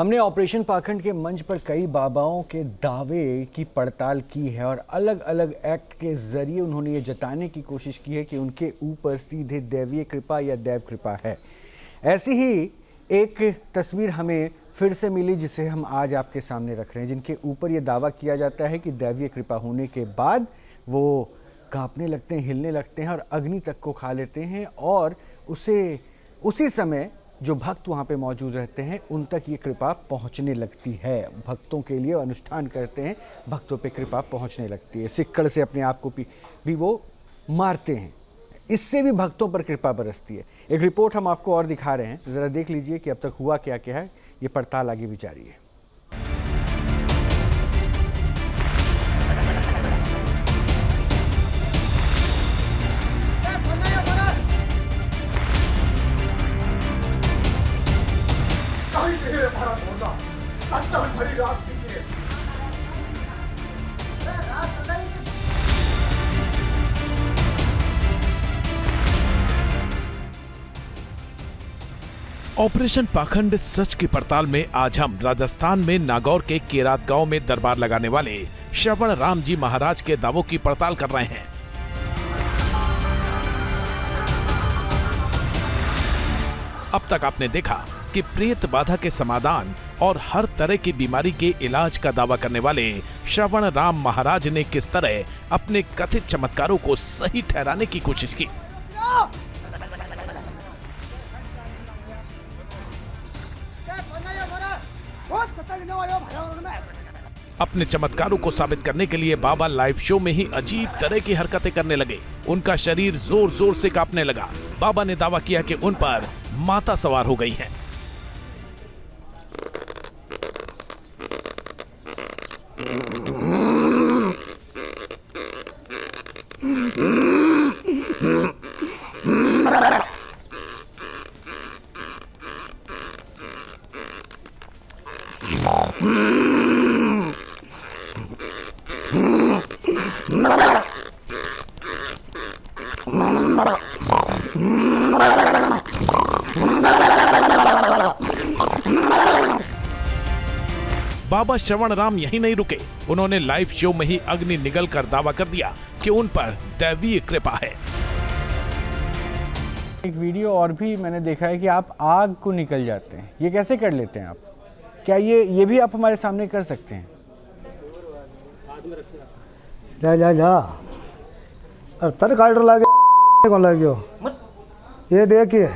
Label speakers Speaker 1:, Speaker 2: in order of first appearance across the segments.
Speaker 1: हमने ऑपरेशन पाखंड के मंच पर कई बाबाओं के दावे की पड़ताल की है और अलग अलग एक्ट के जरिए उन्होंने ये जताने की कोशिश की है कि उनके ऊपर सीधे दैवीय कृपा या दैव कृपा है। ऐसी ही एक तस्वीर हमें फिर से मिली जिसे हम आज आपके सामने रख रहे हैं, जिनके ऊपर ये दावा किया जाता है कि दैवीय कृपा होने के बाद वो कांपने लगते हैं, हिलने लगते हैं और अग्नि तक को खा लेते हैं और उसी समय जो भक्त वहाँ पे मौजूद रहते हैं उन तक ये कृपा पहुँचने लगती है। भक्तों के लिए अनुष्ठान करते हैं, भक्तों पे कृपा पहुँचने लगती है। सिक्कड़ से अपने आप को भी वो मारते हैं, इससे भी भक्तों पर कृपा बरसती है। एक रिपोर्ट हम आपको और दिखा रहे हैं, ज़रा देख लीजिए कि अब तक हुआ क्या क्या है। ये पड़ताल आगे भी जारी है।
Speaker 2: ऑपरेशन पाखंड सच की पड़ताल में आज हम राजस्थान में नागौर के केरात गांव में दरबार लगाने वाले श्रवण राम जी महाराज के दावों की पड़ताल कर रहे हैं। अब तक आपने देखा कि प्रेत बाधा के समाधान और हर तरह की बीमारी के इलाज का दावा करने वाले श्रवण राम महाराज ने किस तरह अपने कथित चमत्कारों को सही ठहराने की कोशिश की। अपने चमत्कारों को साबित करने के लिए बाबा लाइव शो में ही अजीब तरह की हरकतें करने लगे। उनका शरीर जोर जोर से कांपने लगा। बाबा ने दावा किया कि उन पर माता सवार हो गई है। बाबा श्रवण राम यहीं नहीं रुके। उन्होंने लाइव शो में ही अग्नि निगल कर दावा कर दिया कि उन पर दैवीय कृपा है।
Speaker 1: एक वीडियो और भी मैंने देखा है कि आप आग को निकल जाते हैं। ये कैसे कर लेते हैं आप? क्या ये भी आप हमारे सामने कर सकते हैं?
Speaker 3: जा जा जा और तर काटर लागे कौन लाग्यो ये देखिए।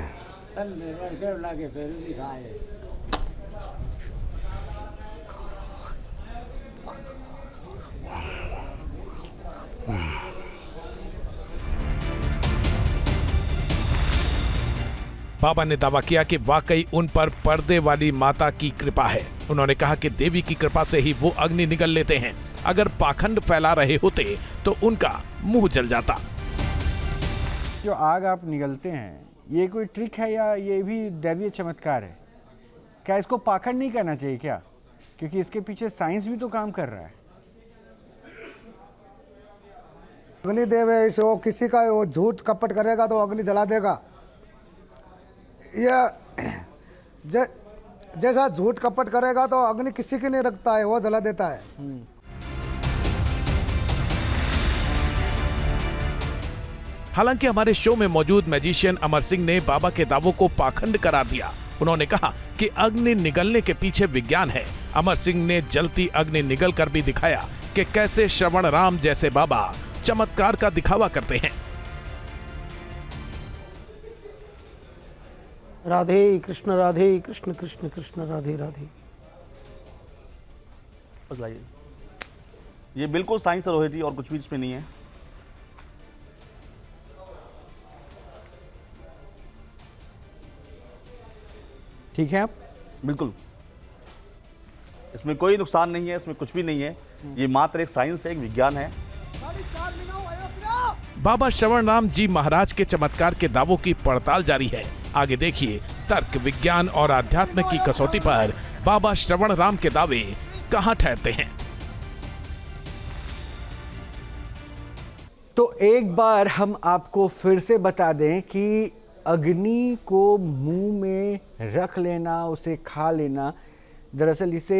Speaker 2: बाबा ने दावा किया कि वाकई उन पर पर्दे वाली माता की कृपा है। उन्होंने कहा कि देवी की कृपा से ही वो अग्नि निगल लेते हैं। अगर पाखंड फैला रहे होते तो उनका मुंह जल जाता।
Speaker 1: जो आग आप निगलते हैं, ये कोई ट्रिक है या ये भी दैवीय चमत्कार है? क्या इसको पाखंड नहीं करना चाहिए क्या? क्योंकि इसके पीछे साइंस भी तो काम कर रहा है।
Speaker 3: अग्नि देव है इसे, वो किसी का वो झूठ कपट करेगा तो अग्नि जला देगा। यह जैसा झूठ कपट करेगा तो अग्नि किसी की नहीं रखता है, वो जला देता है।
Speaker 2: हालांकि हमारे शो में मौजूद मैजिशियन अमर सिंह ने बाबा के दावों को पाखंड करार दिया। उन्होंने कहा कि अग्नि निगलने के पीछे विज्ञान है। अमर सिंह ने जलती अग्नि निगल कर भी दिखाया कि कैसे श्रवण राम जैसे बाबा चमत्कार का दिखावा करते हैं।
Speaker 3: राधे कृष्ण कृष्ण कृष्ण राधे राधे।
Speaker 4: बतलाइए। ये बिल्कुल साइंस रोहित जी, और कुछ भी इसमें नहीं है।
Speaker 1: ठीक है आप?
Speaker 4: बिल्कुल, इसमें कोई नुकसान नहीं है, इसमें कुछ भी नहीं है। ये मात्र एक साइंस है, एक विज्ञान है।
Speaker 2: बाबा श्रवण राम जी महाराज के चमत्कार के दावों की पड़ताल जारी है। आगे देखिए तर्क, विज्ञान और आध्यात्म की कसौटी पर बाबा श्रवण राम के दावे कहां ठहरते हैं।
Speaker 1: तो एक बार हम आपको फिर से बता दें कि अग्नि को मुंह में रख लेना, उसे खा लेना, दरअसल इसे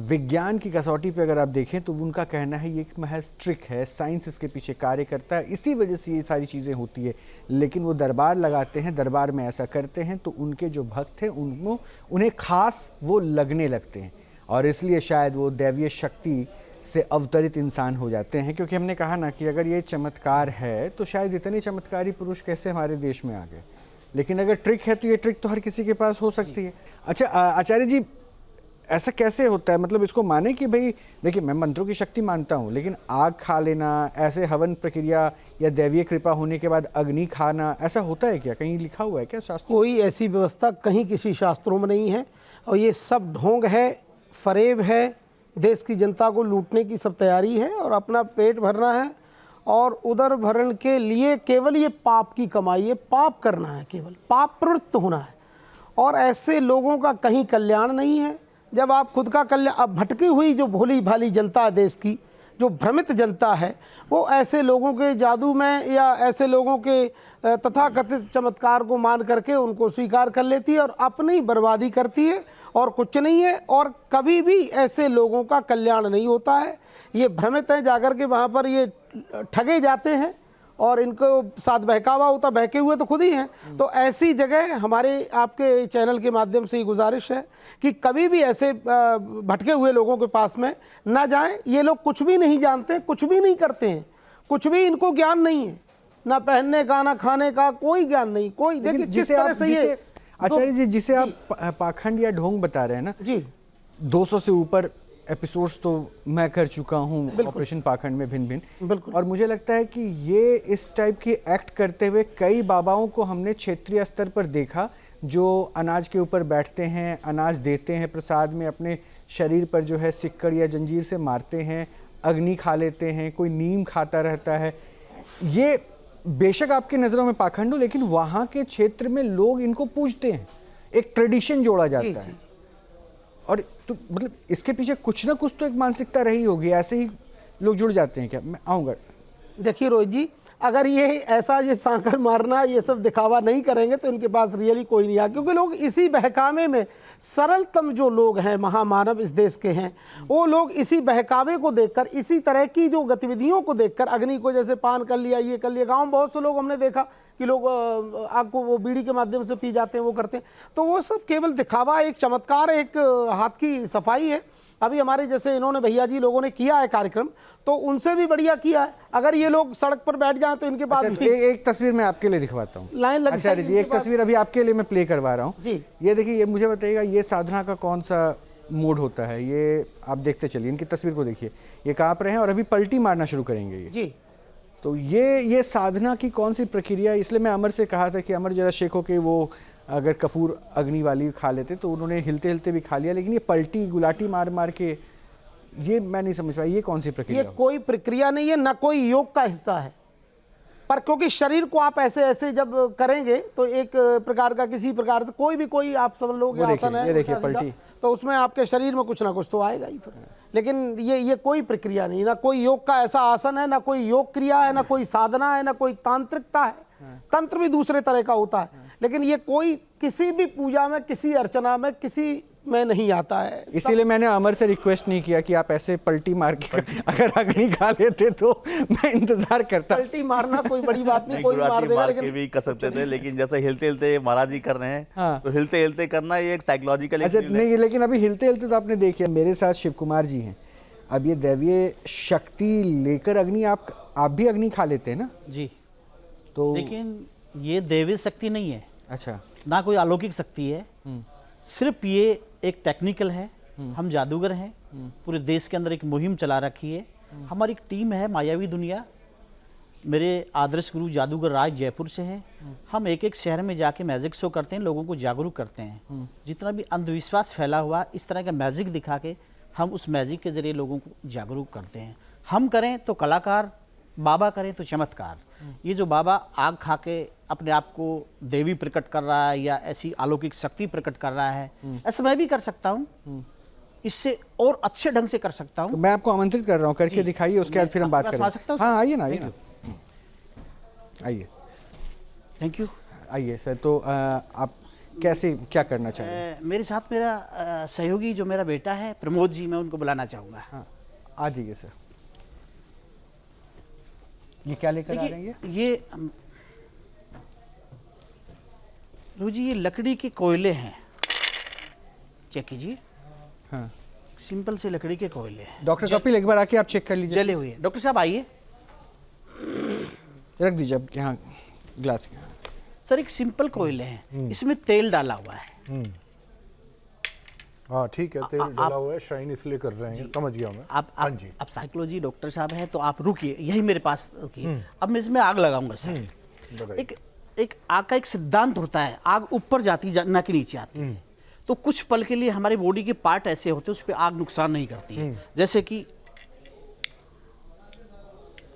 Speaker 1: विज्ञान की कसौटी पे अगर आप देखें तो उनका कहना है ये एक महज ट्रिक है, साइंस इसके पीछे कार्य करता है, इसी वजह से ये सारी चीज़ें होती है। लेकिन वो दरबार लगाते हैं, दरबार में ऐसा करते हैं तो उनके जो भक्त हैं उन्हें खास वो लगने लगते हैं और इसलिए शायद वो दैवीय शक्ति से अवतरित इंसान हो जाते हैं। क्योंकि हमने कहा ना कि अगर ये चमत्कार है तो शायद इतने चमत्कारी पुरुष कैसे हमारे देश में आ गए, लेकिन अगर ट्रिक है तो ये ट्रिक तो हर किसी के पास हो सकती है। अच्छा आचार्य जी, ऐसा कैसे होता है? मतलब इसको माने कि भाई देखिए मैं मंत्रों की शक्ति मानता हूँ, लेकिन आग खा लेना, ऐसे हवन प्रक्रिया या दैवीय कृपा होने के बाद अग्नि खाना, ऐसा होता है क्या? कहीं लिखा हुआ है क्या शास्त्र?
Speaker 5: कोई ऐसी व्यवस्था कहीं किसी शास्त्रों में नहीं है और ये सब ढोंग है, फरेब है, देश की जनता को लूटने की सब तैयारी है और अपना पेट भरना है और उदर भरण के लिए केवल ये पाप की कमाई है, पाप करना है, केवल पाप प्रवृत्त होना है और ऐसे लोगों का कहीं कल्याण नहीं है। जब आप खुद का कल्याण, अब भटकी हुई जो भोली भाली जनता देश की, जो भ्रमित जनता है, वो ऐसे लोगों के जादू में या ऐसे लोगों के तथाकथित चमत्कार को मान करके उनको स्वीकार कर लेती है और अपनी बर्बादी करती है और कुछ नहीं है। और कभी भी ऐसे लोगों का कल्याण नहीं होता है। ये भ्रमित हैं, जाकर के वहाँ पर ये ठगे जाते हैं और इनको साथ बहकावा होता, बहके हुए तो खुद ही हैं। तो ऐसी जगह हमारे आपके चैनल के माध्यम से ये गुजारिश है कि कभी भी ऐसे भटके हुए लोगों के पास में ना जाएं। ये लोग कुछ भी नहीं जानते, कुछ भी नहीं करते हैं, कुछ भी इनको ज्ञान नहीं है, ना पहनने का ना खाने का, कोई ज्ञान नहीं। कोई देखिए किस तरह से ये
Speaker 1: आचार्य जी जिसे आप पाखंड या ढोंग बता रहे हैं ना
Speaker 5: जी,
Speaker 1: 200 से ऊपर एपिसोड्स तो मैं कर चुका हूँ ऑपरेशन पाखंड में भिन्न भिन्न,
Speaker 5: बिल्कुल।
Speaker 1: और मुझे लगता है कि ये इस टाइप की एक्ट करते हुए कई बाबाओं को हमने क्षेत्रीय स्तर पर देखा, जो अनाज के ऊपर बैठते हैं, अनाज देते हैं प्रसाद में, अपने शरीर पर जो है सिक्कड़ या जंजीर से मारते हैं, अग्नि खा लेते हैं, कोई नीम खाता रहता है। ये बेशक आपकी नज़रों में पाखंड हो, लेकिन वहाँ के क्षेत्र में लोग इनको पूजते हैं, एक ट्रेडिशन जोड़ा जाता है। और तो मतलब इसके पीछे कुछ ना कुछ तो एक मानसिकता रही होगी, ऐसे ही लोग जुड़ जाते हैं क्या? मैं आऊँगा।
Speaker 5: देखिए रोहित जी, अगर ये ऐसा ये सांकर मारना ये सब दिखावा नहीं करेंगे तो इनके पास रियली कोई नहीं आ, क्योंकि लोग इसी बहकावे में, सरलतम जो लोग हैं महामानव इस देश के हैं, वो लोग इसी बहकावे को देखकर, इसी तरह की जो गतिविधियों को देखकर, अग्नि को जैसे पान कर लिया, ये कर लिया, गाँव में बहुत से लोग हमने देखा कि लोग आग को वो बीड़ी के माध्यम से पी जाते हैं, वो करते हैं, तो वो सब केवल दिखावा, एक चमत्कार, एक हाथ की सफाई है। अभी हमारे जैसे इन्होंने भैया जी लोगों ने किया है कार्यक्रम, तो उनसे भी बढ़िया किया है। अगर ये लोग सड़क पर बैठ जाएं तो इनके पास
Speaker 1: एक तस्वीर मैं आपके लिए दिखवाता हूँ,
Speaker 5: लाइन लग
Speaker 1: आचार्य जी। एक तस्वीर अभी आपके लिए मैं प्ले करवा रहा हूँ
Speaker 5: जी।
Speaker 1: ये देखिए, ये मुझे बताइएगा ये साधना का कौन सा मोड होता है? ये आप देखते चलिए, इनकी तस्वीर को देखिए, ये कांप रहे हैं और अभी पलटी मारना शुरू करेंगे ये
Speaker 5: जी।
Speaker 1: तो ये साधना की कौन सी प्रक्रिया? इसलिए मैं अमर से कहा था कि अमर जरा शेख हो के वो अगर कपूर अग्नि वाली खा लेते तो उन्होंने हिलते हिलते भी खा लिया, लेकिन ये पलटी गुलाटी मार मार के, ये मैं नहीं समझ पाया ये कौन सी प्रक्रिया?
Speaker 5: ये कोई प्रक्रिया नहीं है, ना कोई योग का हिस्सा है, पर क्योंकि शरीर को आप ऐसे ऐसे जब करेंगे तो एक प्रकार का किसी प्रकार से कोई आप समझ लो आसन है,
Speaker 1: ये देखिए पलटी,
Speaker 5: तो उसमें आपके शरीर में कुछ ना कुछ तो आएगा ही फिर। लेकिन ये कोई प्रक्रिया नहीं, ना कोई योग का ऐसा आसन है, ना कोई योग क्रिया है, ना कोई साधना है, ना कोई तांत्रिकता है। तंत्र भी दूसरे तरह का होता है, लेकिन ये कोई किसी भी पूजा में, किसी अर्चना में, किसी में नहीं आता है।
Speaker 1: इसीलिए मैंने अमर से रिक्वेस्ट नहीं किया कि आप ऐसे पलटी मार के अगर अग्नि खा लेते तो मैं इंतजार करता।
Speaker 5: पलटी मारना कोई बड़ी बात नहीं, कोई मार देगा, लेकिन
Speaker 4: भी कर सकते थे, लेकिन जैसे हिलते हिलते महाराज जी कर रहे हैं,
Speaker 1: हाँ।
Speaker 4: तो हिलते हिलते करना ये एक साइकोलॉजिकल।
Speaker 1: अच्छा नहीं, लेकिन अभी हिलते हिलते तो आपने देखिए, मेरे साथ शिव कुमार जी हैं। अब ये दैवीय शक्ति लेकर अग्नि, आप भी अग्नि खा लेते हैं ना
Speaker 6: जी?
Speaker 1: तो
Speaker 6: लेकिन ये दैवीय शक्ति नहीं है,
Speaker 1: अच्छा,
Speaker 6: ना कोई अलौकिक शक्ति है, सिर्फ ये एक टेक्निकल है। हम जादूगर हैं, पूरे देश के अंदर एक मुहिम चला रखी है। हमारी एक टीम है मायावी दुनिया, मेरे आदर्श गुरु जादूगर राज जयपुर से हैं। हम एक एक शहर में जाके मैजिक शो करते हैं, लोगों को जागरूक करते हैं। जितना भी अंधविश्वास फैला हुआ, इस तरह का मैजिक दिखा के हम उस मैजिक के जरिए लोगों को जागरूक करते हैं। हम करें तो कलाकार, बाबा करें तो चमत्कार। ये जो बाबा आग खा के अपने आप को देवी प्रकट कर रहा है या ऐसी अलौकिक शक्ति प्रकट कर रहा है, ऐसा मैं भी कर सकता हूँ, इससे और अच्छे ढंग से कर सकता हूँ।
Speaker 1: तो मैं आपको आमंत्रित कर रहा हूँ, करके दिखाइए, उसके बाद फिर हम बात करें। हाँ आइए ना, आइए ना, आइए।
Speaker 6: Thank you.
Speaker 1: आइए सर। तो आप कैसे क्या करना चाहिए?
Speaker 6: मेरे साथ मेरा सहयोगी जो मेरा बेटा है प्रमोद जी, मैं उनको बुलाना चाहूँगा।
Speaker 1: हाँ, आ जाइए सर। ये क्या लेकर आ रहे हैं
Speaker 6: ये रू जी, ये लकड़ी के कोयले हैं, चेक कीजिए।
Speaker 1: हाँ,
Speaker 6: सिंपल से लकड़ी के कोयले हैं।
Speaker 1: डॉक्टर कपिल एक बार आके आप चेक कर लीजिए।
Speaker 6: जले हुए। डॉक्टर साहब आइए।
Speaker 1: रख दीजिए अब यहाँ ग्लास।
Speaker 6: सर एक सिंपल कोयले हैं, इसमें तेल डाला हुआ है।
Speaker 7: हाँ ठीक है, तेल जला हुआ है, शाइन इसलिए कर रहे हैं, समझ गया मैं। हाँ जी।
Speaker 6: आप साइकोलॉजी डॉक्टर साहब हैं तो आप रुकिए, यही मेरे पास रुकिए। अब मैं इसमें आग लगाऊंगा सर। एक आग का एक सिद्धांत होता है, आग ऊपर जाती ना कि नीचे आती है। तो कुछ पल के लिए हमारी बॉडी के पार्ट ऐसे होते हैं उस पर आग नुकसान नहीं करती है। जैसे कि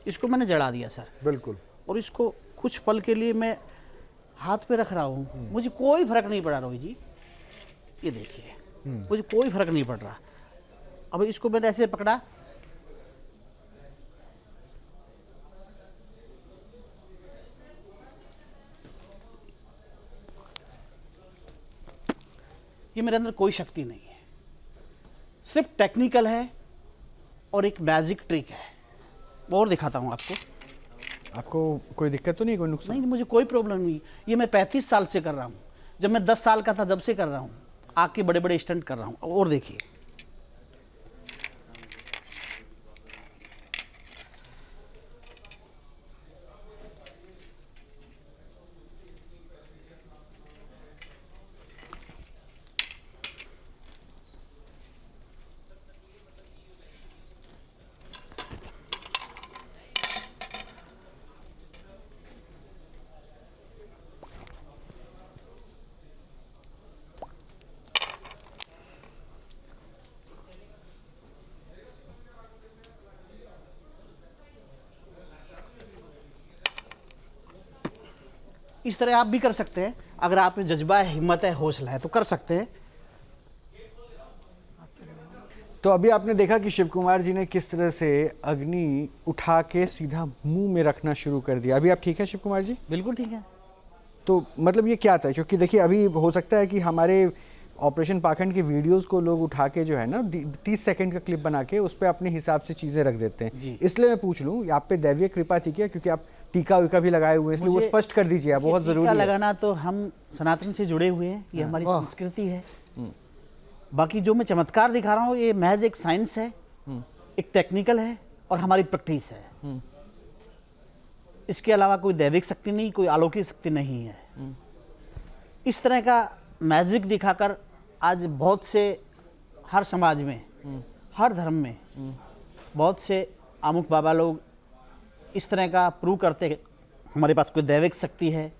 Speaker 6: इसको मैंने जला दिया सर,
Speaker 7: बिल्कुल,
Speaker 6: और इसको कुछ पल के लिए मैं हाथ पे रख रहा हूँ, मुझे कोई फर्क नहीं पड़ा रोहित जी। ये देखिए, मुझे कोई फर्क नहीं पड़ रहा। अब इसको मैंने ऐसे पकड़ा, ये मेरे अंदर कोई शक्ति नहीं है, सिर्फ टेक्निकल है और एक मैजिक ट्रिक है। और दिखाता हूँ आपको।
Speaker 1: आपको कोई दिक्कत तो नहीं, कोई नुकसान?
Speaker 6: नहीं, मुझे कोई प्रॉब्लम नहीं। ये मैं 35 साल से कर रहा हूँ, जब मैं 10 साल का था जब से कर रहा हूँ, आग के बड़े बड़े स्टंट कर रहा हूँ। और देखिए, इस तरह आप भी कर सकते हैं। अगर आप में जज्बा है, हिम्मत है, हौसला है तो कर सकते हैं।
Speaker 1: तो अभी आपने देखा कि शिव कुमार जी ने किस तरह से अग्नि उठा के सीधा मुंह में रखना शुरू कर दिया। अभी आप ठीक है शिव कुमार जी?
Speaker 6: बिल्कुल ठीक है।
Speaker 1: तो मतलब ये क्या था? क्योंकि देखिए अभी हो सकता है कि हमारे ऑपरेशन पाखंड की वीडियोस को लोग उठा के जो है ना 30 सेकंड का क्लिप बना के उस पर अपने हिसाब से चीज़ें रख देते हैं। इसलिए मैं पूछ लूँ, आप पे दैवीय कृपा थी क्या? क्योंकि आप टीका वीका भी लगाए हुए हैं, इसलिए वो स्पष्ट कर दीजिए, आप बहुत ज़रूरी है।
Speaker 6: टीका लगाना तो हम सनातन से जुड़े हुए हैं, ये हमारी संस्कृति है। बाकी जो मैं चमत्कार दिखा रहा हूँ ये महज एक साइंस है, एक टेक्निकल है और हमारी प्रैक्टिस है। इसके अलावा कोई दैविक शक्ति नहीं, कोई अलौकिक शक्ति नहीं है। इस तरह का मैजिक दिखाकर आज बहुत से, हर समाज में, हर धर्म में बहुत से आमुख बाबा लोग इस तरह का प्रूव करते हैं हमारे पास कोई दैविक शक्ति है।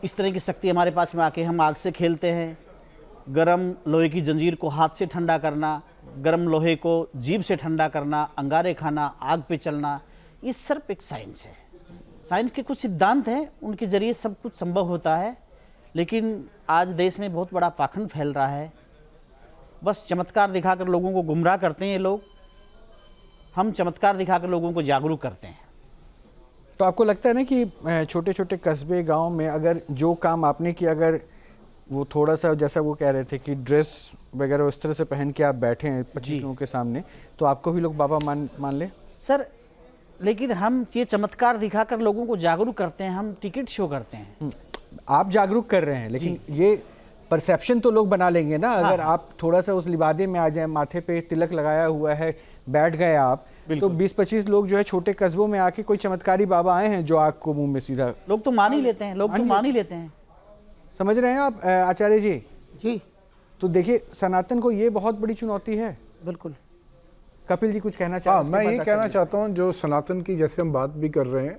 Speaker 6: इस तरह की शक्ति हमारे पास में आके हम आग से खेलते हैं। गरम लोहे की जंजीर को हाथ से ठंडा करना, गरम लोहे को जीभ से ठंडा करना, अंगारे खाना, आग पे चलना, ये सिर्फ एक साइंस है। साइंस के कुछ सिद्धांत हैं, उनके जरिए सब कुछ संभव होता है। लेकिन आज देश में बहुत बड़ा पाखंड फैल रहा है, बस चमत्कार दिखाकर लोगों को गुमराह करते हैं ये लोग। हम चमत्कार दिखाकर लोगों को जागरूक करते हैं।
Speaker 1: तो आपको लगता है ना कि छोटे छोटे कस्बे गांव में अगर जो काम आपने किया, अगर वो थोड़ा सा जैसा वो कह रहे थे कि ड्रेस वगैरह उस तरह से पहन के आप बैठे हैं 25 लोगों के सामने, तो आपको भी लोग बाबा मान ले?
Speaker 6: सर लेकिन हम ये चमत्कार दिखाकर लोगों को जागरूक करते हैं, हम टिकट शो करते हैं।
Speaker 1: आप जागरूक कर रहे हैं, लेकिन ये परसेप्शन तो लोग बना लेंगे ना। अगर आप थोड़ा सा उस लिबादे में आ जाए, माथे पे तिलक लगाया हुआ है, बैठ गए आप, तो 20-25 लोग जो है छोटे कस्बों में आके कोई चमत्कारी बाबा आए हैं जो आग को मुंह में सीधा,
Speaker 6: लोग तो मान ही लेते हैं, लोग तो मान ही लेते हैं।
Speaker 1: समझ रहे हैं आप आचार्य जी?
Speaker 5: जी
Speaker 1: तो देखिए सनातन को ये बहुत बड़ी चुनौती है।
Speaker 5: बिल्कुल।
Speaker 1: कपिल जी कुछ कहना चाहते
Speaker 7: हाँ,
Speaker 1: हैं?
Speaker 7: मैं ये कहना चाहता हूँ, जो सनातन की जैसे हम बात भी कर रहे हैं,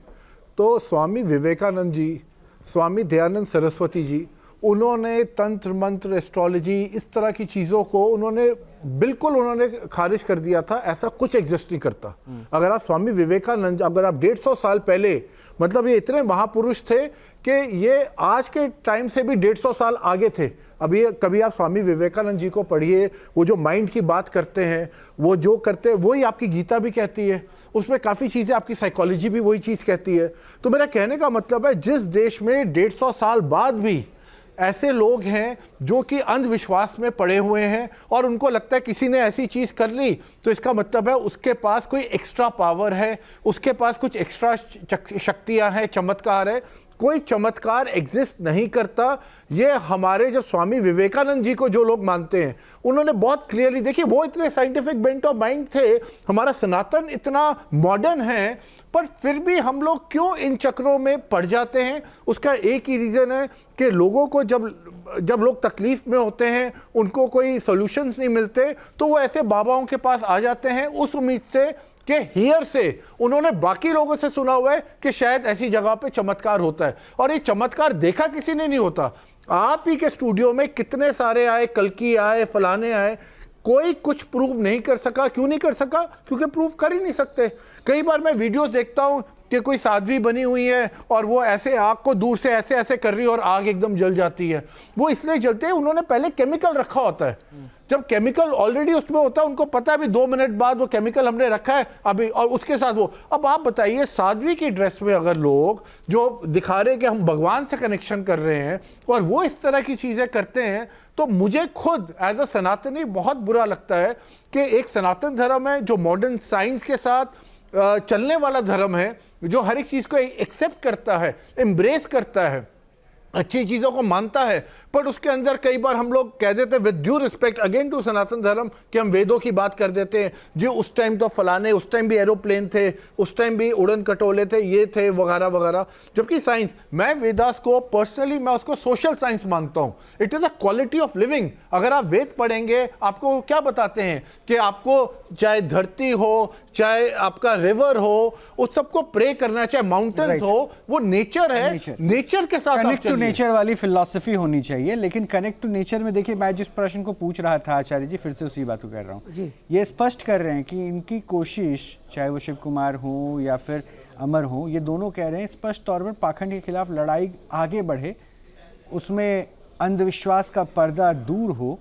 Speaker 7: तो स्वामी विवेकानंद जी, स्वामी दयानंद सरस्वती जी, उन्होंने तंत्र मंत्र एस्ट्रोलॉजी इस तरह की चीज़ों को उन्होंने खारिज कर दिया था। ऐसा कुछ एग्जिस्ट नहीं करता। अगर आप स्वामी विवेकानंद, अगर आप 150 साल पहले, मतलब ये इतने महापुरुष थे कि ये आज के टाइम से भी 150 साल आगे थे। अभी कभी आप स्वामी विवेकानंद जी को पढ़िए, वो जो माइंड की बात करते हैं, वो जो करते हैं वही आपकी गीता भी कहती है, उसमें काफ़ी चीज़ें, आपकी साइकोलॉजी भी वही चीज़ कहती है। तो मेरा कहने का मतलब है, जिस देश में 150 साल बाद भी ऐसे लोग हैं जो कि अंधविश्वास में पड़े हुए हैं और उनको लगता है किसी ने ऐसी चीज़ कर ली तो इसका मतलब है उसके पास कोई एक्स्ट्रा पावर है, उसके पास कुछ एक्स्ट्रा शक्तियां हैं, चमत्कार है। कोई चमत्कार एग्जिस्ट नहीं करता। ये हमारे जब स्वामी विवेकानंद जी को जो लोग मानते हैं उन्होंने बहुत क्लियरली, देखिए वो इतने साइंटिफिक बेंट ऑफ माइंड थे, हमारा सनातन इतना मॉडर्न है, पर फिर भी हम लोग क्यों इन चक्रों में पड़ जाते हैं? उसका एक ही रीज़न है कि लोगों को जब लोग तकलीफ में होते हैं, उनको कोई सॉल्यूशंस नहीं मिलते, तो वो ऐसे बाबाओं के पास आ जाते हैं उस उम्मीद से कि हियर से उन्होंने बाकी लोगों से सुना हुआ है कि शायद ऐसी जगह पे चमत्कार होता है, और ये चमत्कार देखा किसी ने नहीं होता। आप ही के स्टूडियो में कितने सारे आए, कल्कि आए, फलाने आए, कोई कुछ प्रूव नहीं कर सका। क्यों नहीं कर सका? क्योंकि प्रूव कर ही नहीं सकते। कई बार मैं वीडियोस देखता हूं कि कोई साध्वी बनी हुई है और वो ऐसे आग को दूर से ऐसे ऐसे कर रही है और आग एकदम जल जाती है। वो इसलिए जलते हैं, उन्होंने पहले केमिकल रखा होता है। जब केमिकल ऑलरेडी उसमें होता है, उनको पता है अभी 2 मिनट बाद वो केमिकल हमने रखा है अभी, और उसके साथ वो। अब आप बताइए, साध्वी की ड्रेस में अगर लोग जो दिखा रहे हैं कि हम भगवान से कनेक्शन कर रहे हैं और वो इस तरह की चीज़ें करते हैं, तो मुझे खुद एज अ सनातनी बहुत बुरा लगता है कि एक सनातन धर्म है जो मॉडर्न साइंस के साथ चलने वाला धर्म है, जो हर एक चीज़ को एक्सेप्ट करता है, एम्ब्रेस करता है, अच्छी चीज़ों को मानता है, पर उसके अंदर कई बार हम लोग कह देते हैं with due respect again to Sanatan Dharma कि हम वेदों की बात कर देते हैं, जो उस टाइम तो फलाने, उस टाइम भी एरोप्लेन थे, उस टाइम भी उड़न कटोले थे, ये थे वगैरह वगैरह। जबकि साइंस, मैं वेदास को पर्सनली मैं उसको सोशल साइंस मानता हूँ। It is a quality of living. अगर आप वेद पढ़ेंगे, आपको क्या बताते हैं कि आपको चाहे धरती हो, चाहे आपका रिवर हो, उस सबको प्रे करना, चाहे माउंटेन्स हो, वो नेचर है, नेचर के साथ
Speaker 1: कनेक्ट टू नेचर वाली फिलॉसफी होनी चाहिए। लेकिन कनेक्ट टू नेचर में देखिए, मैं जिस प्रश्न को पूछ रहा था आचार्य जी, फिर से उसी बात को कर रहा हूँ। ये स्पष्ट कर रहे हैं कि इनकी कोशिश, चाहे वो शिव कुमार हो या फिर अमर हो, ये दोनों कह रहे हैं स्पष्ट तौर पर पाखंड के खिलाफ लड़ाई आगे बढ़े, उसमें अंधविश्वास का पर्दा दूर हो,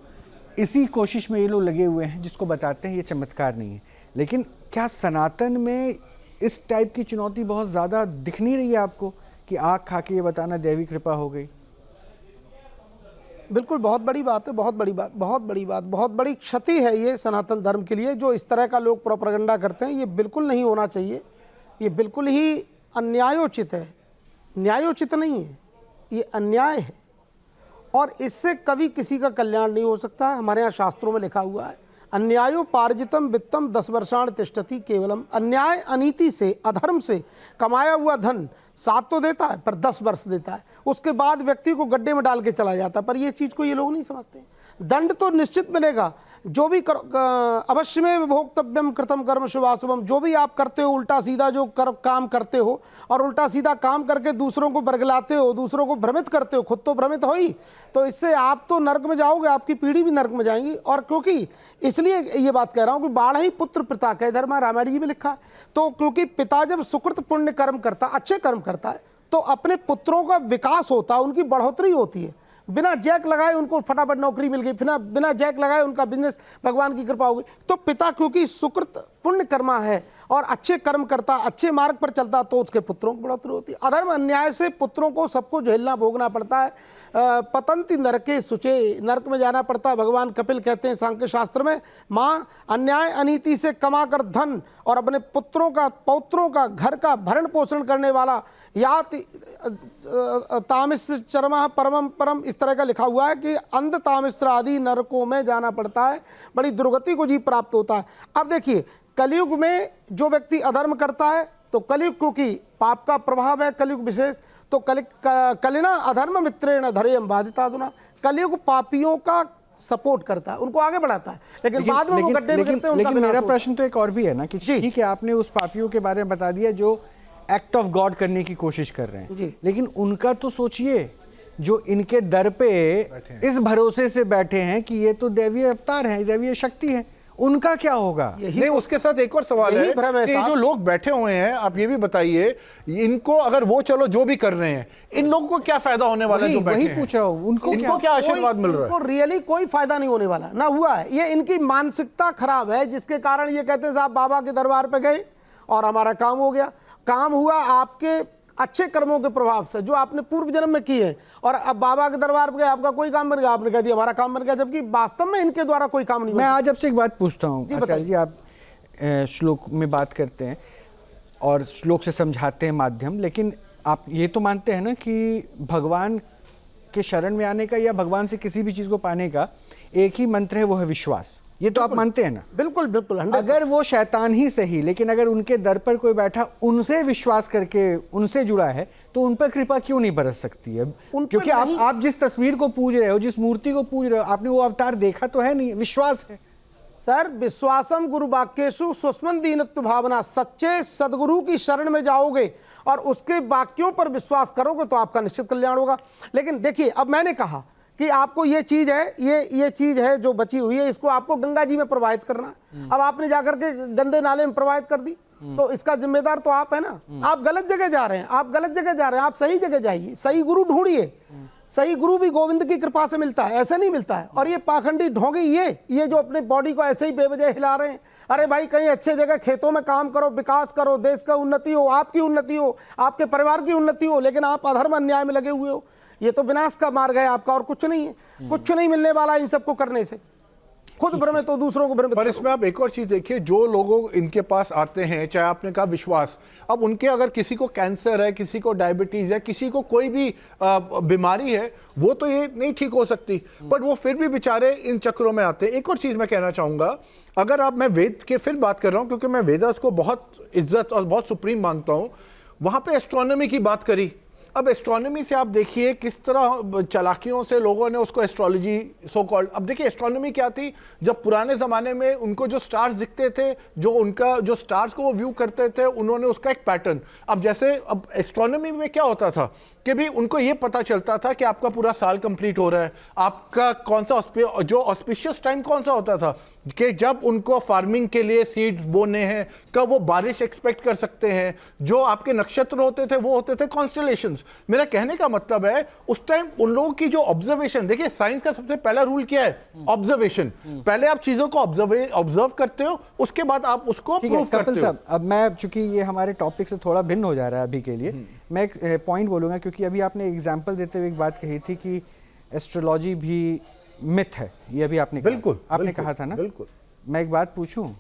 Speaker 1: इसी कोशिश में ये लोग लगे हुए हैं, जिसको बताते हैं ये चमत्कार नहीं है। लेकिन क्या सनातन में इस टाइप की चुनौती बहुत ज़्यादा दिख नहीं रही है आपको कि आग खा के ये बताना दैवी कृपा हो गई?
Speaker 5: बिल्कुल, बहुत बड़ी बात है, बहुत बड़ी बात, बहुत बड़ी बात, बहुत बड़ी क्षति है ये सनातन धर्म के लिए। जो इस तरह का लोग प्रोपेगेंडा करते हैं, ये बिल्कुल नहीं होना चाहिए। ये बिल्कुल ही अन्यायोचित है, न्यायोचित नहीं है, ये अन्याय है, और इससे कभी किसी का कल्याण नहीं हो सकता है। हमारे यहाँ शास्त्रों में लिखा हुआ है, अन्यायोपार्जितम वित्तम 10 वर्षाण तिष्ठति केवलम। अन्याय, अनीति से, अधर्म से कमाया हुआ धन 7 तो देता है, पर 10 वर्ष देता है, उसके बाद व्यक्ति को गड्ढे में डाल के चला जाता है। पर ये चीज़ को ये लोग नहीं समझते। दंड तो निश्चित मिलेगा, जो भी अवश्य में भोक्तव्यम कृतम कर्म शुभाशुभम। जो भी आप करते हो, उल्टा सीधा जो काम करते हो और उल्टा सीधा काम करके दूसरों को बरगलाते हो, दूसरों को भ्रमित करते हो, खुद तो भ्रमित हो ही, तो इससे आप तो नरक में जाओगे, आपकी पीढ़ी भी नरक में जाएंगी। और क्योंकि इसलिए ये बात कह रहा हूँ कि बाढ़ ही पुत्र पिता कह धर्म, रामायण जी में लिखा है। तो क्योंकि पिता जब सुकृत पुण्य कर्म करता, अच्छे कर्म करता है, तो अपने पुत्रों का विकास होता है, उनकी बढ़ोतरी होती है। बिना जैक लगाए उनको फटाफट नौकरी मिल गई, बिना जैक लगाए उनका बिजनेस, भगवान की कृपा हो गई। तो पिता क्योंकि सुकृत पुण्य कर्मा है और अच्छे कर्म करता, अच्छे मार्ग पर चलता, तो उसके पुत्रों की बढ़ोतरी होती है। अधर्म अन्याय से पुत्रों को सबको झेलना, भोगना पड़ता है। पतंति नरके सुचे, नरक में जाना पड़ता है। भगवान कपिल कहते हैं सांख्य शास्त्र में, माँ अन्याय अनीति से कमा कर धन और अपने पुत्रों का, पौत्रों का, घर का भरण पोषण करने वाला याति तामिश्र चरमा परमम परम, इस तरह का लिखा हुआ है कि अंध तामिश्र आदि नरकों में जाना पड़ता है, बड़ी दुर्गति को जीव प्राप्त होता है। अब देखिए, कलयुग में जो व्यक्ति अधर्म करता है, तो कलयुग क्योंकि पाप का प्रभाव है, कलयुग विशेष, तो कलिना अधर्म मित्रेण धरेयम बाधिताधुना। कलयुग पापियों का सपोर्ट करता है, उनको आगे बढ़ाता है, लेकिन बाद में वो गड्ढे में गिरते हैं।
Speaker 1: लेकिन मेरा प्रश्न तो एक और भी है ना कि ठीक है, आपने उस पापियों के बारे में बता दिया जो एक्ट ऑफ गॉड करने की कोशिश कर रहे हैं, लेकिन उनका तो सोचिए, जो इनके दर पे इस भरोसे से बैठे हैं कि ये तो दैवीय अवतार हैं, दैवीय शक्ति है, उनका क्या होगा?
Speaker 7: नहीं, उसके साथ एक और सवाल है कि जो लोग बैठे हुए हैं, आप ये भी बताइए, इनको अगर वो चलो जो भी कर रहे हैं, इन लोगों को क्या फायदा होने वाला है? जो बैठे हैं,
Speaker 1: पूछ रहा हूँ, उनको
Speaker 7: क्या आशीर्वाद मिल रहा है?
Speaker 5: उनको रियली कोई फायदा नहीं होने वाला, ना हुआ है। ये इनकी मानसिकता खराब है, जिसके कारण ये कहते हैं साहब बाबा के दरबार पे गए और हमारा काम हो गया। काम हुआ, आपके अच्छे कर्मों के प्रभाव से जो आपने पूर्व जन्म में किए और अब बाबा के दरबार पे गए, आपका कोई काम बन गया, आपने कह दिया हमारा काम बन गया, जबकि वास्तव में इनके द्वारा कोई काम नहीं
Speaker 1: मैं
Speaker 5: बन
Speaker 1: आज आपसे एक बात पूछता हूँ आचार्य जी, आप श्लोक में बात करते हैं और श्लोक से समझाते हैं माध्यम, लेकिन आप ये तो मानते हैं ना कि भगवान के शरण में आने का या भगवान से किसी भी चीज़ को पाने का एक ही मंत्र है, वो है विश्वास। ये तो आप मानते हैं ना?
Speaker 5: बिल्कुल बिल्कुल 100%।
Speaker 1: अगर वो शैतान ही सही, लेकिन अगर उनके दर पर कोई बैठा उनसे विश्वास करके उनसे जुड़ा है तो उन पर कृपा क्यों नहीं बरस सकती है? क्योंकि आप जिस तस्वीर को पूज रहे हो, जिस मूर्ति को पूज रहे हो, आपने वो अवतार देखा तो है नहीं, विश्वास है।
Speaker 5: सर, विश्वासम गुरु वाक्येषु स्वस्मन दीनत्व भावना, सच्चे सदगुरु की शरण में जाओगे और उसके वाक्यों पर विश्वास करोगे तो आपका निश्चित कल्याण होगा। लेकिन देखिए, अब मैंने कहा कि आपको ये चीज़ है, ये चीज़ है जो बची हुई है, इसको आपको गंगा जी में प्रवाहित करना है। अब आपने जाकर के गंदे नाले में प्रवाहित कर दी, तो इसका जिम्मेदार तो आप है ना। आप गलत जगह जा रहे हैं, आप गलत जगह जा रहे हैं, आप सही जगह जाइए, सही गुरु ढूंढिए। सही गुरु भी गोविंद की कृपा से मिलता है, ऐसे नहीं मिलता है। और ये पाखंडी ढोंगी, ये जो अपने बॉडी को ऐसे ही बेवजह हिला रहे हैं, अरे भाई कहीं अच्छे जगह खेतों में काम करो, विकास करो, देश का उन्नति हो, आपकी उन्नति हो, आपके परिवार की उन्नति हो, लेकिन आप अधर्म अन्याय में लगे हुए हो। ये तो विनाश का मार्ग है आपका, और कुछ नहीं है। कुछ नहीं मिलने वाला इन सबको करने से। खुद भ्रमित तो दूसरों को भ्रमित।
Speaker 7: पर इसमें आप एक और चीज देखिए, जो लोग इनके पास आते हैं, चाहे आपने कहा विश्वास, अब उनके अगर किसी को कैंसर है, किसी को डायबिटीज है, किसी को कोई भी बीमारी है, वो तो ये नहीं ठीक हो सकती, बट वो फिर भी बेचारे इन चक्रों में आते हैं। एक और चीज मैं कहना चाहूंगा, अगर आप, मैं वेद के फिर बात कर रहा हूं क्योंकि मैं वेदास को बहुत इज्जत और बहुत सुप्रीम मानता हूं, वहां पे एस्ट्रोनॉमी की बात करी। अब एस्ट्रोनॉमी से आप देखिए किस तरह चालाकियों से लोगों ने उसको एस्ट्रोलॉजी सो कॉल्ड, अब देखिए एस्ट्रोनॉमी क्या थी, जब पुराने ज़माने में उनको जो स्टार्स दिखते थे, जो स्टार्स को वो व्यू करते थे, उन्होंने उसका एक पैटर्न, अब जैसे अब एस्ट्रोनॉमी में क्या होता था कि भी उनको ये पता चलता था कि आपका पूरा साल कंप्लीट हो रहा है, आपका कौन सा जो ऑस्पिशियस टाइम कौन सा होता था, कि जब उनको फार्मिंग के लिए सीड्स बोने हैं, कब वो बारिश एक्सपेक्ट कर सकते हैं, जो आपके नक्षत्र होते थे वो होते थे कॉन्स्टेलेशंस। मेरा कहने का मतलब है उस टाइम उन लोगों की जो ऑब्जर्वेशन, देखिए साइंस का सबसे पहला रूल क्या है, ऑब्जर्वेशन। पहले आप चीजों को ऑब्जर्व करते हो, उसके बाद आप उसको प्रूव करते हो।
Speaker 1: साहब, अब मैं, चूंकि ये हमारे टॉपिक से थोड़ा भिन्न हो जा रहा है अभी के लिए, मैं एक पॉइंट बोलूंगा, क्योंकि अभी आपने एग्जांपल देते हुए एक बात कही थी कि एस्ट्रोलॉजी भी मिथ है, ये अभी आपने
Speaker 7: बिल्कुल
Speaker 1: आपने कहा था ना।
Speaker 7: बिल्कुल।
Speaker 1: मैं एक बात पूछूं,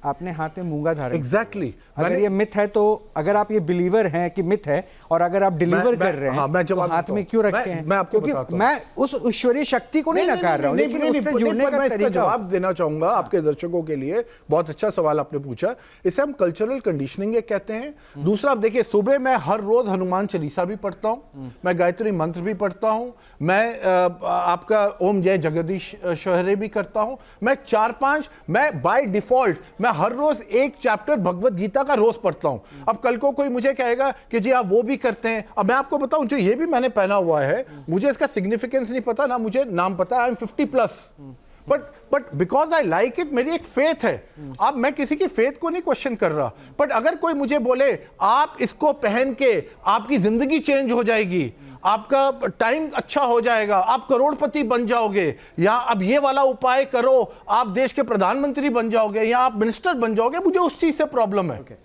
Speaker 1: आपने हाथ में मूंगा धारण
Speaker 7: एग्जैक्टली,
Speaker 1: अगर ये मिथ है तो, अगर आप ये बिलीवर हैं कि मिथ है और अगर आप डिलीवर कर रहे हैं,
Speaker 7: मैं
Speaker 1: तो हाथ में क्यों रखे हैं?
Speaker 7: मैं आपको
Speaker 1: क्योंकि मैं उस ईश्वरीय शक्ति को नहीं नकार रहा हूं, लेकिन उससे जुड़ने का तरीका
Speaker 7: जवाब देना चाहूंगा आपके दर्शकों के लिए। बहुत अच्छा सवाल आपने पूछा, इसे हम कल्चरल कंडीशनिंग कहते हैं। दूसरा, आप देखिए, सुबह मैं हर रोज हनुमान चालीसा भी पढ़ता हूं, मैं गायत्री मंत्र भी पढ़ता हूं, मैं आपका ओम जय जगदीश शहरे भी करता हूं, मैं 4-5, मैं बाय डिफॉल्ट मैं हर रोज एक चैप्टर भगवत गीता का रोज पढ़ता हूं। अब कल को कोई मुझे कहेगा कि जी आप वो भी करते हैं, अब मैं आपको बताऊं, जो ये भी मैंने पहना हुआ है, मुझे इसका सिग्निफिकेंस नहीं पता, ना मुझे नाम पता, I am 50+, but because I like it, मेरी एक फेथ है। अब मैं किसी की फेथ को नहीं क्वेश्चन कर रहा, बट अगर कोई मुझे बोले आप इसको पहन के आपकी जिंदगी चेंज हो जाएगी, आपका टाइम अच्छा हो जाएगा, आप करोड़पति बन जाओगे, या अब ये वाला उपाय करो आप देश के प्रधानमंत्री बन जाओगे, या आप मिनिस्टर बन जाओगे, मुझे उस चीज से प्रॉब्लम है।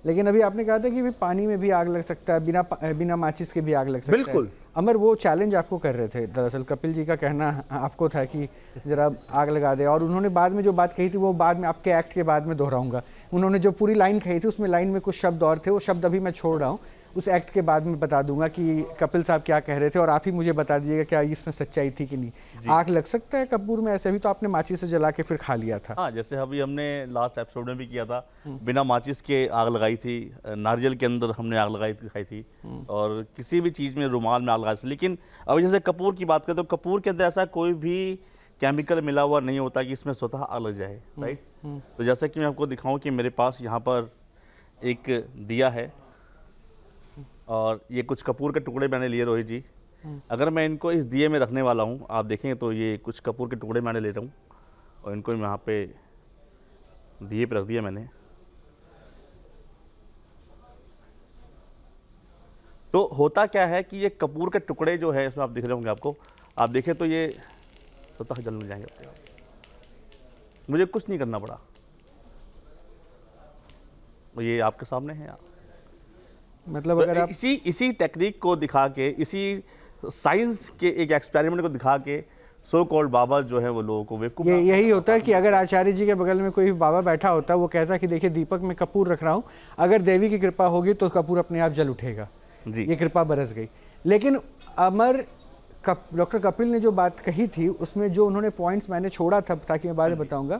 Speaker 1: लेकिन अभी आपने कहा था कि पानी में भी आग लग सकता है, बिना माचिस के भी आग लग सकता है।
Speaker 7: बिल्कुल।
Speaker 1: अमर, वो चैलेंज आपको कर रहे थे, दरअसल कपिल जी का कहना आपको था कि जरा आग लगा दे, और उन्होंने बाद में जो बात कही थी वो बाद में आपके एक्ट के बाद में दोहराऊंगा। उन्होंने जो पूरी लाइन कही थी उसमें लाइन में कुछ शब्द और थे, वो शब्द अभी मैं छोड़ रहा हूँ, उस एक्ट के बाद में बता दूंगा कि कपिल साहब क्या कह रहे थे, और आप ही मुझे बता दीजिएगा क्या इसमें सच्चाई थी कि नहीं। आग लग सकता है कपूर में ऐसे? भी तो आपने माचिस से जला के फिर खा लिया था।
Speaker 4: हाँ, जैसे अभी हमने लास्ट एपिसोड में भी किया था, बिना माचिस के आग लगाई थी, नारियल के अंदर हमने आग खाई थी, और किसी भी चीज़ में, रुमाल में आग लगाई थी। लेकिन अभी जैसे कपूर की बात करें तो कपूर के अंदर ऐसा कोई भी केमिकल मिला हुआ नहीं होता कि इसमें स्वतः आग लग जाए, राइट। तो जैसा कि मैं आपको दिखाऊं कि मेरे पास यहाँ पर एक दिया है, और ये कुछ कपूर के टुकड़े मैंने लिए रोहित जी। अगर मैं इनको इस दिए में रखने वाला हूँ, आप देखेंगे तो ये कुछ कपूर के टुकड़े मैंने ले रहा हूँ, और इनको यहाँ पे दिए पे रख दिया मैंने। तो होता क्या है कि ये कपूर के टुकड़े जो है, इसमें आप दिख रहे होंगे आपको, आप देखें तो ये स्वतः जलने जाएंगे, मुझे कुछ नहीं करना पड़ा, ये आपके सामने है।
Speaker 1: मतलब अगर आप
Speaker 4: इसी टेक्निक को दिखा के, इसी साइंस के एक एक्सपेरिमेंट को दिखा के सो कॉल्ड बाबा जो है वो लोगों को बेवकूफ
Speaker 1: यही होता है कि अगर आचार्य जी के बगल में कोई बाबा बैठा होता, वो कहता कि देखिए दीपक में कपूर रख रहा हूँ, अगर देवी की कृपा होगी तो कपूर अपने आप जल उठेगा,
Speaker 4: जी।
Speaker 1: ये कृपा बरस गई। लेकिन डॉक्टर कपिल ने जो बात कही थी उसमें जो उन्होंने पॉइंट्स मैंने छोड़ा था ताकि मैं बाद में बताऊंगा,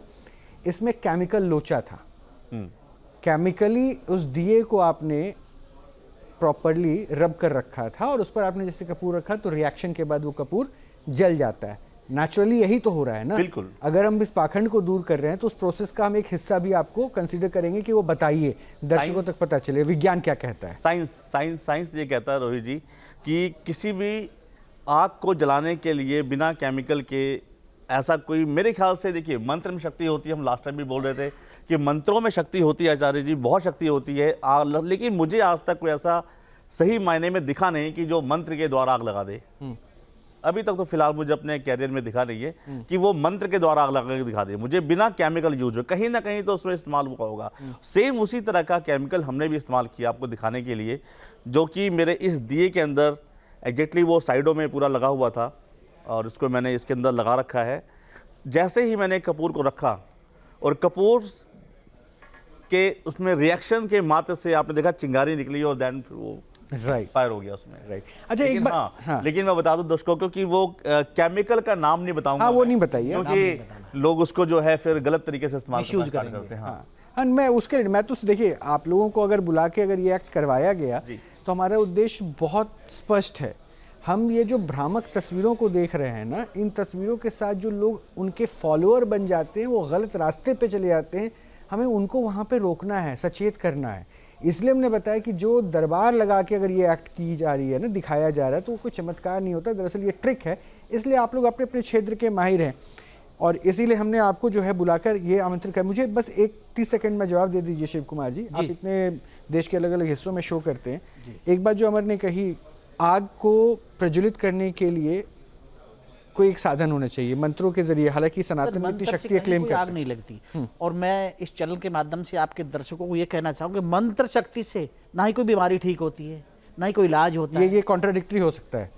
Speaker 1: इसमें केमिकल लोचा था। केमिकली उस दिए को आपने प्रॉपरली रब कर रखा था और उस पर आपने जैसे कपूर रखा तो रिएक्शन के बाद वो कपूर जल जाता है। नेचुरली यही तो हो रहा है ना।
Speaker 4: बिल्कुल।
Speaker 1: अगर हम इस पाखंड को दूर कर रहे हैं तो उस प्रोसेस का हम एक हिस्सा भी आपको कंसीडर करेंगे कि वो बताइए, दर्शकों तक पता चले विज्ञान क्या कहता है।
Speaker 4: साइंस ये कहता है रोहित जी कि किसी भी आग को जलाने के लिए बिना केमिकल के ऐसा कोई, मेरे ख्याल से देखिए मंत्र में शक्ति होती है, हम लास्ट टाइम भी बोल रहे थे कि मंत्रों में शक्ति होती है आचार्य जी, बहुत शक्ति होती है लेकिन मुझे आज तक कोई ऐसा सही मायने में दिखा नहीं कि जो मंत्र के द्वारा आग लगा दे। अभी तक तो फिलहाल मुझे अपने कैरियर में दिखा नहीं है कि वो मंत्र के द्वारा आग लगा के दिखा दे, मुझे बिना केमिकल यूज हो, कहीं ना कहीं तो उसमें इस्तेमाल हुआ होगा। सेम उसी तरह का केमिकल हमने भी इस्तेमाल किया आपको दिखाने के लिए, जो कि मेरे इस दिए के अंदर एग्जैक्टली वो साइडों में पूरा लगा हुआ था और इसको मैंने इसके अंदर लगा रखा है। जैसे ही मैंने कपूर को रखा और कपूर के उसमें रिएक्शन के मात्र से आपने देखा चिंगारी निकली और देन फिर वो फायर हो गया उसमें।
Speaker 1: अच्छा एक बात,
Speaker 4: हाँ, लेकिन मैं बता दूं दर्शकों को कि वो केमिकल का नाम नहीं बताऊंगा।
Speaker 1: हाँ, वो नहीं बताइए
Speaker 4: क्योंकि लोग उसको जो है फिर गलत तरीके से इस्तेमाल करते हैं।
Speaker 1: हाँ, मैं उसके लिए मैं तो देखिए आप लोगों को अगर बुला के अगर ये एक्ट करवाया गया तो हमारा उद्देश्य बहुत स्पष्ट है। हम ये जो भ्रामक तस्वीरों को देख रहे हैं ना, इन तस्वीरों के साथ जो लोग उनके फॉलोअर बन जाते हैं, वो गलत रास्ते पे चले जाते हैं, हमें उनको वहाँ पे रोकना है, सचेत करना है। इसलिए हमने बताया कि जो दरबार लगा के अगर ये एक्ट की जा रही है ना, दिखाया जा रहा है, तो वो कोई चमत्कार नहीं होता, दरअसल ये ट्रिक है। इसलिए आप लोग अपने अपने क्षेत्र के माहिर हैं और इसीलिए हमने आपको जो है बुलाकर ये आमंत्रित किया। मुझे बस 30 सेकंड में जवाब दे दीजिए शिव कुमार जी, आप इतने देश के अलग अलग हिस्सों में शो करते हैं। एक बात जो अमर ने कही, आग को प्रज्वलित करने के लिए कोई एक साधन होना चाहिए मंत्रों के जरिए, हालांकि सनातन इतनी शक्ति क्लेम करता है।
Speaker 6: आग नहीं लगती। और मैं इस चैनल के माध्यम से आपके दर्शकों को ये कहना चाहूंगा, मंत्र शक्ति से ना ही कोई बीमारी ठीक होती है, ना ही कोई इलाज होता है।
Speaker 1: ये कॉन्ट्राडिक्टरी हो सकता है,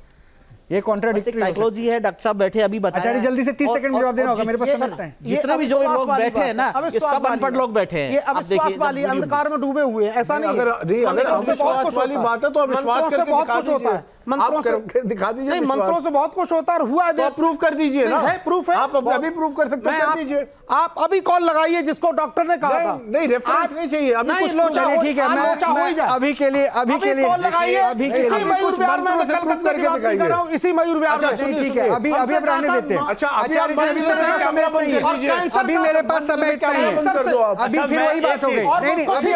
Speaker 1: ये कॉन्ट्राडिक्टरी
Speaker 6: साइकोलॉजी है। डॉक्टर साहब बैठे अभी बताया।
Speaker 1: आचार्य जल्दी से 30 सेकंड में जवाब देना होगा, मेरे पास समय है।
Speaker 6: जितने भी जो लोग बैठे हैं ना, ये सब अनपढ़ लोग बैठे हैं।
Speaker 5: ये अविश्वास वाली अंधकार में डूबे हुए हैं, ऐसा नहीं है।
Speaker 7: अगर अविश्वास वाली बात है तो अविश्वास करके
Speaker 5: बहुत कुछ होता है, मंत्रों से
Speaker 7: दिखा दीजिए।
Speaker 5: नहीं, मंत्रों से बहुत कुछ होता है और हुआ है,
Speaker 7: प्रूफ कर दीजिए ना।
Speaker 5: है, प्रूफ है,
Speaker 7: आप अभी प्रूफ कर सकते हैं, कर दीजिए।
Speaker 5: आप अभी कॉल लगाइए जिसको डॉक्टर ने कहा था।
Speaker 7: नहीं, रेफरेंस नहीं चाहिए अभी।
Speaker 5: नहीं, लोचा हो,
Speaker 1: ठीक है, मैं अभी के लिए
Speaker 5: कॉल लगाइए। इसी मयूर विहार में मैं कलकत्ता की बात नहीं कर रहा हूँ, इसी मयूर विहार में।
Speaker 1: ठीक है, अभी अब रहने देते हैं।
Speaker 7: अच्छा,
Speaker 1: आचार्य जी अभी मेरे पास समय इतना ही है, अभी फिर वही बात हो गई। नहीं नहीं, अभी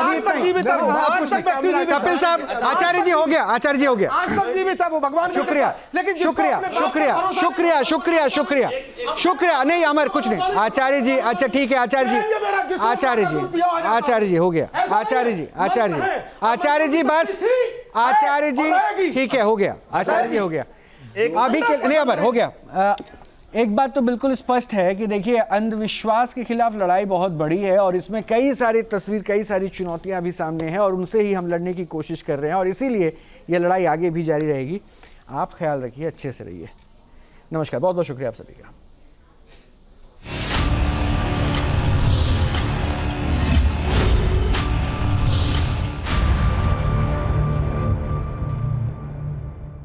Speaker 1: इतना ही, कपिल साहब, आचार्य जी हो गया, आचार्य जी हो गया।
Speaker 5: आज तक जीवित है वो, भगवान
Speaker 1: शुक्रिया, लेकिन शुक्रिया शुक्रिया शुक्रिया शुक्रिया शुक्रिया शुक्रिया। नहीं अमर कुछ नहीं, आचार्य जी, अच्छा ठीक है आचार्य जी, आचार्य जी, आचार्य जी हो गया, आचार्य जी, आचार्य जी, आचार्य जी बस, आचार्य जी ठीक है हो गया, आचार्य जी हो गया अभी के नहीं अमर हो गया। एक बात तो बिल्कुल स्पष्ट है कि देखिए अंधविश्वास के खिलाफ लड़ाई बहुत बड़ी है और इसमें कई सारी तस्वीर, कई सारी चुनौतियां भी सामने हैं और उनसे ही हम लड़ने की कोशिश कर रहे हैं और इसीलिए ये लड़ाई आगे भी जारी रहेगी। आप ख्याल रखिए, अच्छे से रहिए। नमस्कार, बहुत बहुत शुक्रिया आप सभी का।